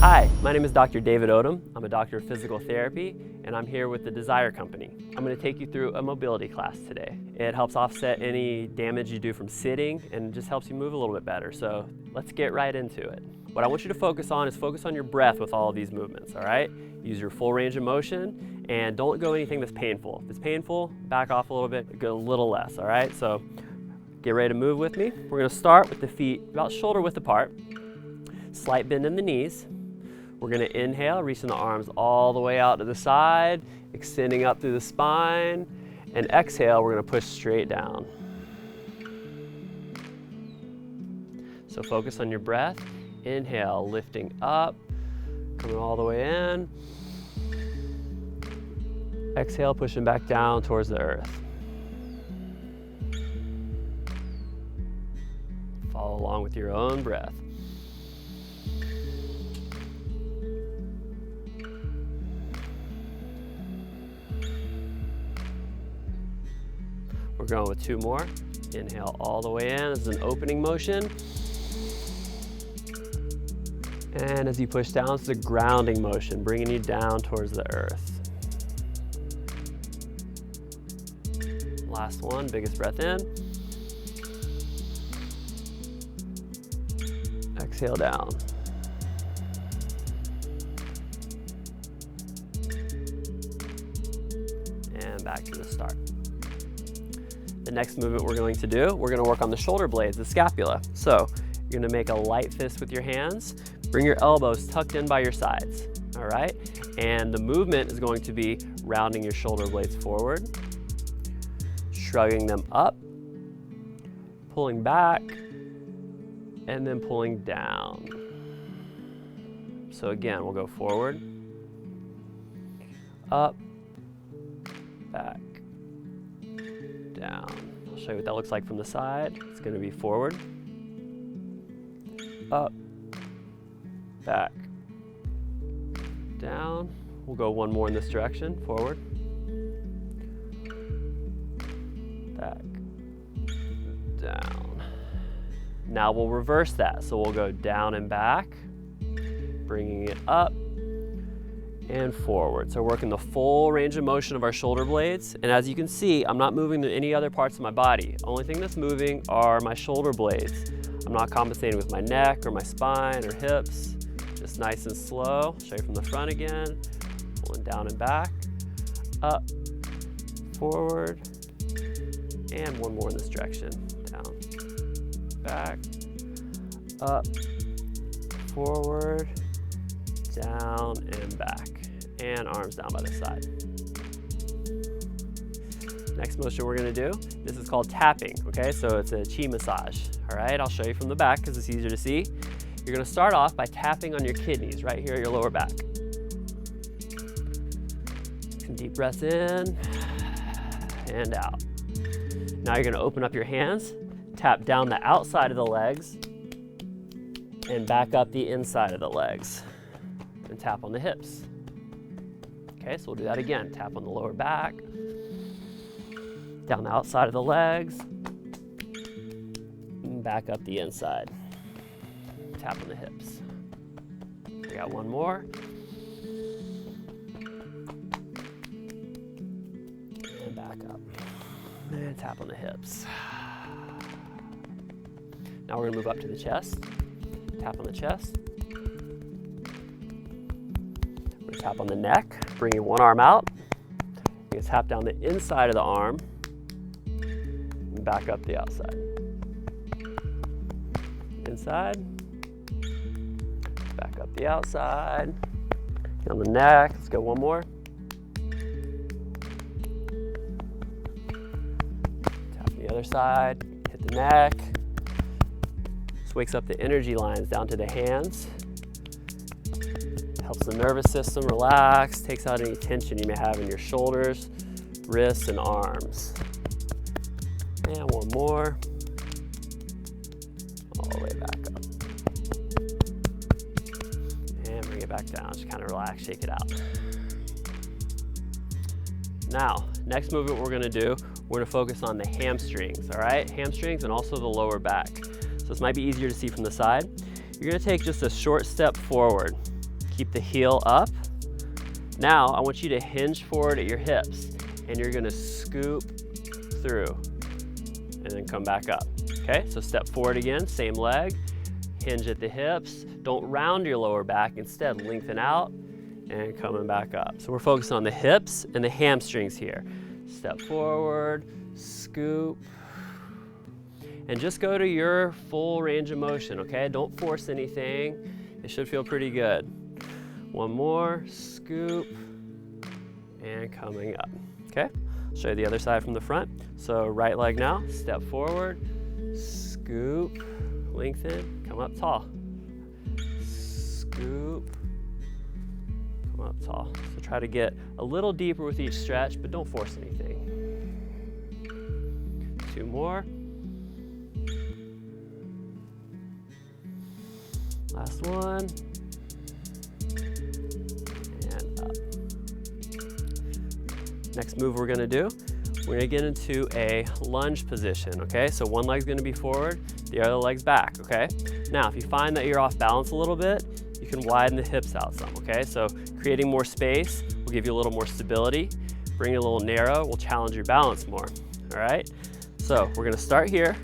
Hi, my name is Dr. David Odom. I'm a doctor of physical therapy, and I'm here with the Desire Company. I'm going to take you through a mobility class today. It helps offset any damage you do from sitting and just helps you move a little bit better. So let's get right into it. What I want you to focus on is focus on your breath with all of these movements, all right? Use your full range of motion and don't go anything that's painful. If it's painful, back off a little bit, go a little less, all right? So get ready to move with me. We're going to start with the feet about shoulder width apart. Slight bend in the knees. We're going to inhale, reaching the arms all the way out to the side, extending up through the spine, and exhale, we're going to push straight down. So focus on your breath. Inhale, lifting up, coming all the way in. Exhale, pushing back down towards the earth. Follow along with your own breath. We're going with two more. Inhale all the way in. This is an opening motion. And as you push down, it's a grounding motion, bringing you down towards the earth. Last one, biggest breath in. Exhale down. And back to the start. The next movement we're going to do, we're going to work on the shoulder blades, the scapula. So you're going to make a light fist with your hands. Bring your elbows tucked in by your sides, all right? And the movement is going to be rounding your shoulder blades forward, shrugging them up, pulling back, and then pulling down. So again, we'll go forward, up, back, down. I'll show you what that looks like from the side. It's going to be forward, up, back, down. We'll go one more in this direction, forward, back, down. Now we'll reverse that. So we'll go down and back, bringing it up and forward. So working the full range of motion of our shoulder blades. And as you can see, I'm not moving to any other parts of my body. Only thing that's moving are my shoulder blades. I'm not compensating with my neck or my spine or hips. Just nice and slow. Show you from the front again. Pulling down and back, up, forward, and one more in this direction. Down, back, up, forward, down, and back. And arms down by the side. Next motion we're going to do, this is called tapping, okay? So it's a chi massage, all right? I'll show you from the back because it's easier to see. You're going to start off by tapping on your kidneys right here at your lower back. Some deep breaths in and out. Now you're going to open up your hands, tap down the outside of the legs, and back up the inside of the legs, and tap on the hips. Okay, so we'll do that again. Tap on the lower back, down the outside of the legs, and back up the inside. Tap on the hips. We got one more. And back up. And tap on the hips. Now we're going to move up to the chest. Tap on the chest. We're going to tap on the neck, bringing one arm out. You're going to tap down the inside of the arm and back up the outside. Inside. Back up the outside. Get on the neck. Let's go one more. Tap on the other side. Hit the neck. This wakes up the energy lines down to the hands. Helps the nervous system relax. Takes out any tension you may have in your shoulders, wrists, and arms. And one more. All the way back up. Bring it back down, just kind of relax, shake it out. Now, next movement we're gonna do, we're gonna focus on the hamstrings, all right? Hamstrings and also the lower back. So this might be easier to see from the side. You're gonna take just a short step forward, Keep the heel up. Now, I want you to hinge forward at your hips, and you're gonna scoop through, and then come back up. Okay, so step forward again, same leg, hinge at the hips. Don't round your lower back, instead lengthen out and coming back up. So we're focused on the hips and the hamstrings here. Step forward, scoop, and just go to your full range of motion, okay? Don't force anything. It should feel pretty good. One more, scoop, and coming up, okay? I'll show you the other side from the front. So right leg now, step forward, scoop, lengthen, come up tall. Scoop, come up tall. So try to get a little deeper with each stretch, but don't force anything. 2 more. Last one. And up. Next move we're gonna do, we're gonna get into a lunge position, okay? So one leg's gonna be forward, the other leg's back, okay? Now, if you find that you're off balance a little bit, you can widen the hips out some, okay? So creating more space will give you a little more stability. Bring it a little narrow will challenge your balance more, all right? So we're gonna start here,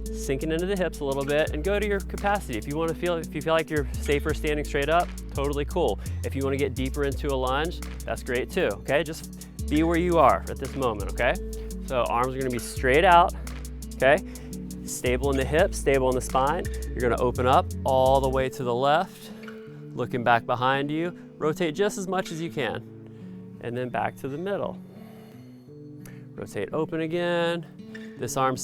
sinking into the hips a little bit, and go to your capacity. If you feel like you're safer standing straight up, totally cool. If you wanna get deeper into a lunge, that's great too, okay? Just be where you are at this moment, okay? So arms are gonna be straight out, okay? Stable in the hips, stable in the spine. You're gonna open up all the way to the left, looking back behind you. Rotate just as much as you can, and then back to the middle. Rotate open again. This arm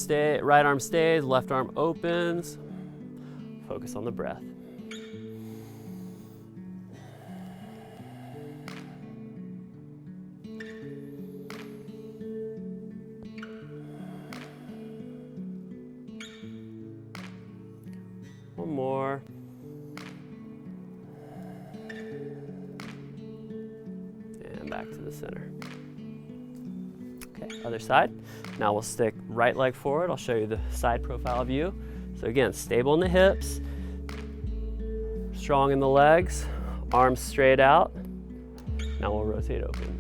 right arm stays, left arm opens. Focus on the breath. One more. And back to the center. Okay, other side. Now we'll stick right leg forward. I'll show you the side profile view. So again, stable in the hips, strong in the legs, arms straight out. Now we'll rotate open.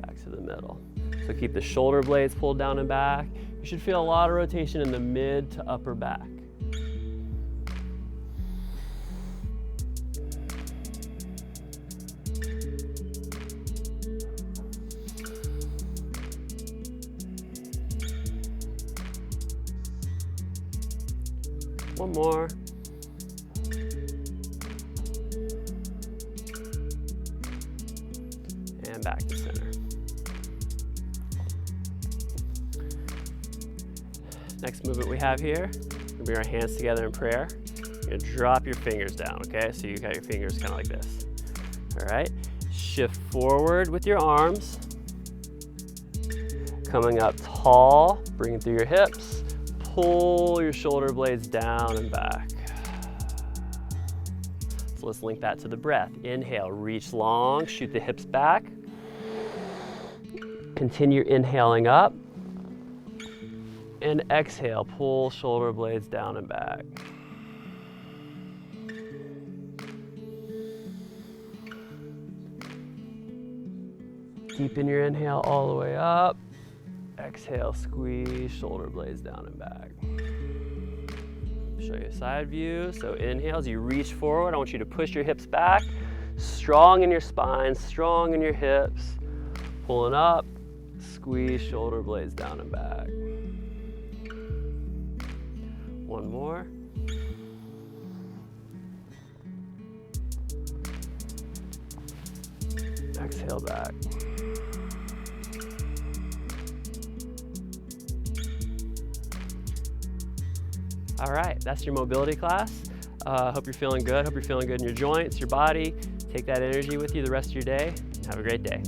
Back to the middle. So keep the shoulder blades pulled down and back. You should feel a lot of rotation in the mid to upper back. One more. And back to center. Next movement we have here, we'll bring our hands together in prayer. You're gonna drop your fingers down, okay? So you got your fingers kind of like this. All right, shift forward with your arms. Coming up tall, bring it through your hips. Pull your shoulder blades down and back. So let's link that to the breath. Inhale, reach long, shoot the hips back. Continue inhaling up. And exhale, pull shoulder blades down and back. Deepen your inhale all the way up. Exhale, squeeze shoulder blades down and back. Show you a side view. So inhale as you reach forward. I want you to push your hips back. Strong in your spine, strong in your hips. Pulling up, squeeze shoulder blades down and back. One more. Exhale back. All right, that's your mobility class. Hope you're feeling good. Hope you're feeling good in your joints, your body. Take that energy with you the rest of your day. Have a great day.